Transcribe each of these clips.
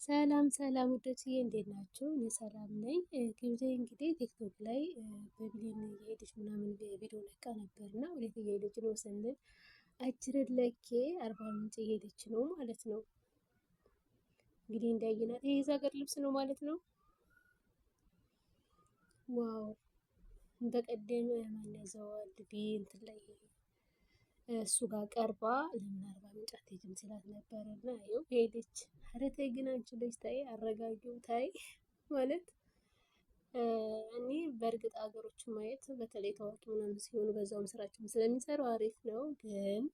ሰላም ሰላም ውዶችዬ እንዴት ናችሁ? እኔ ሰላም ነኝ። ጊዜ እንግዲህ ቲክቶክ ላይ በብሌን እየሄደች ምናምን ቪዲዮ ለቃ ነበር እና ወዴት እየሄደች ነው ስንል አጅረን ለኬ አርባ ምንጭ እየሄደች ነው ማለት ነው። እንግዲህ እንዳየናት ይሄ ሀገር ልብስ ነው ማለት ነው። ዋው በቀደም ማን ያዘዋል እንትን ላይ እሱ ጋር ቀርባ ለምን አርባ ምንጭ አትሄጂም ሲላት ነበር እና ይኸው ሄደች። ኧረ ተይ ግን አንቺ ልጅ ታይ፣ አረጋጊው ታይ ማለት እኔ በእርግጥ ሀገሮችን ማየት በተለይ ታዋቂ ምናምን ሲሆኑ በዛውም ስራቸውን ስለሚሰሩ አሪፍ ነው። ግን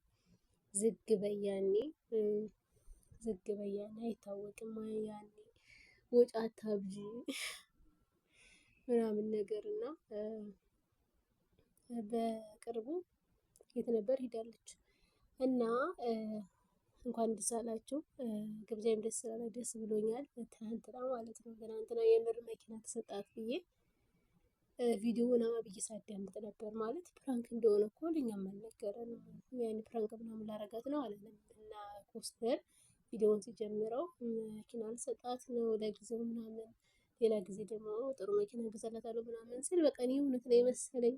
ዝግ በያኔ ዝግ በያኔ አይታወቅም ያኔ ወጪ አታብዢ ምናምን ነገር እና በቅርቡ የት ነበር ሄዳለች እና እንኳን ደስ አላችሁ። ግብዣም ደስ ስላለ ደስ ብሎኛል። ትናንትና ማለት ነው ትናንትና የምር መኪና ተሰጣት ብዬ ቪዲዮውን ብዬ ሳዳምጥ ነበር። ማለት ፕራንክ እንደሆነ እኮ ለኛም አልነገረንም። ያኔ ፕራንክ ምናምን ላረጋት ነው አለንም እና ኮስተር ቪዲዮውን ሲጀምረው መኪና ልሰጣት ነው ለጊዜው ምናምን ሌላ ጊዜ ደግሞ ጥሩ መኪና እገዛላታለሁ ምናምን ሲል በቃ እኔ እውነት ነው የመሰለኝ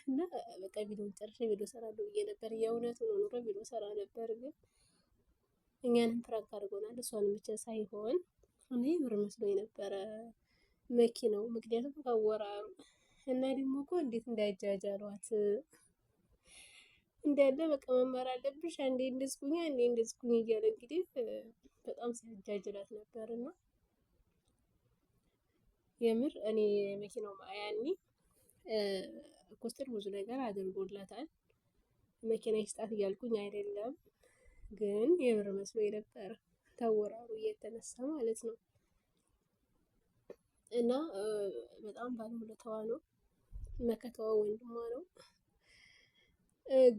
እና በቃ ቪዲዮውን ጨርሼ ቪዲዮ ሰራለሁ ብዬ ነበር። የእውነት ሆኖ ኑሮ ቪዲዮ ሰራ ነበር ግን እኛንም ፕራንክ አድርጎናል። እሷንም ብቻ ሳይሆን እኔ ብር መስሎኝ ነበረ መኪናው፣ ምክንያቱም ካወራሩ እና ደግሞ እኮ እንዴት እንዳይጃጃሏት እንዳለ በቃ መማር አለብሽ አንዴ እንደዝኩኝ አንዴ እንደዝኩኝ እያለ እንግዲህ በጣም ሲያጃጅላት ነበር እና የምር እኔ መኪናው ያኔ ኮስተር ብዙ ነገር አድርጎላታል። መኪና ይስጣት እያልኩኝ አይደለም ግን የምር መስሎ የነበረ ታወራሩ እየተነሳ ማለት ነው። እና በጣም ባለውለታዋ ነው፣ መከታዋ ወንድሟ ነው።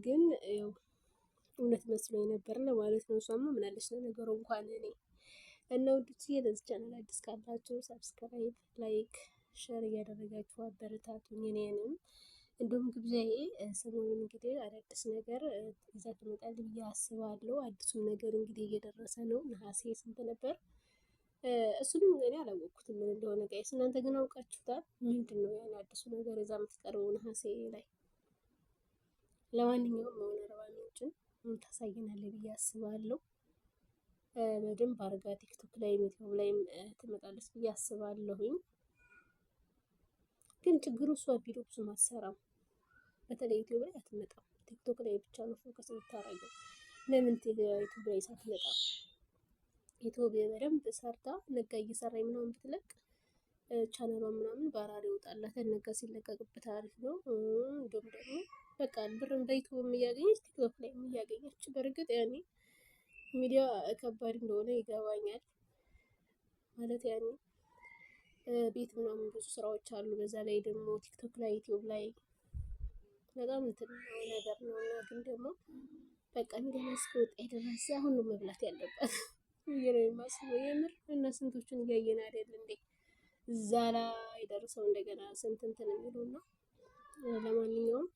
ግን ያው እውነት መስሎ የነበር ለማለት ነው። እሷማ ምን አለች ለነገሩ እንኳን እኔ እና ውዶች ለዚህ ቻናል አዲስ ካላችሁ ሰብስክራይብ፣ ላይክ፣ ሼር እያደረጋችሁ አበረታቱኝ እኔንም። እንዲሁም ግብዣዬ ሰሞኑን እንግዲህ አዳዲስ ነገር ይዛ ትመጣለች ብዬ አስባለሁ። አዲሱም ነገር እንግዲህ እየደረሰ ነው። ነሐሴ ስንት ነበር? እሱንም እኔ አላወቅኩትም ምን እንደሆነ ጋይስ፣ እናንተ ግን አውቃችሁታል? ምንድን ነው ያን አዲሱ ነገር ይዛ የምትቀርበው ነሐሴ ላይ? ለማንኛውም መሆን አርባ ምንጭን ታሳየናለች ብዬ አስባለሁ። በደንብ አርጋ ቲክቶክ ላይ ዩቲዩብ ላይም ትመጣለች ብዬ አስባለሁኝ። ግን ችግሩ እሷ ቪዲዮ ብዙም አትሰራም። በተለይ ዩቲዩብ ላይ አትመጣም። ቲክቶክ ላይ ብቻ ነው ፎከስ የምታደርገው። ለምን ዩቲዩብ ላይ ሳትመጣ? ዩቲዩብ በደንብ ሰርታ ነጋ እየሰራኝ ምናምን ብትለቅ ቻናሏን ምናምን በአራሪ ይወጣላታል። ነጋ ሲለቀቅበት አሪፍ ነው። እንዲሁም ደግሞ በቃ ብርን በዩቲዩብ እያገኘች ቲክቶክ ላይ እያገኘች። በእርግጥ ያኔ ሚዲያ ከባድ እንደሆነ ይገባኛል። ማለት ያኔ ቤት ምናምን ብዙ ስራዎች አሉ። በዛ ላይ ደግሞ ቲክቶክ ላይ ዩቲዩብ ላይ በጣም እንትን ነገር ነው እና ግን ደግሞ በቃ ሚዲያ እስከወጣ ድረስ አሁን ነው መብላት ያለባት ብዬ ነው የማስበው። የምር እና ስንቶቹን እያየን አይደል እንዴ እዛ ላይ ደርሰው እንደገና ስንት እንትን የሚሉና ለማንኛውም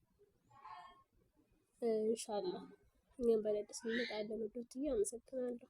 ኢንሻአላህ እኛም በአዳዲስ እንመጣለን። ውዶችዬ አመሰግናለሁ።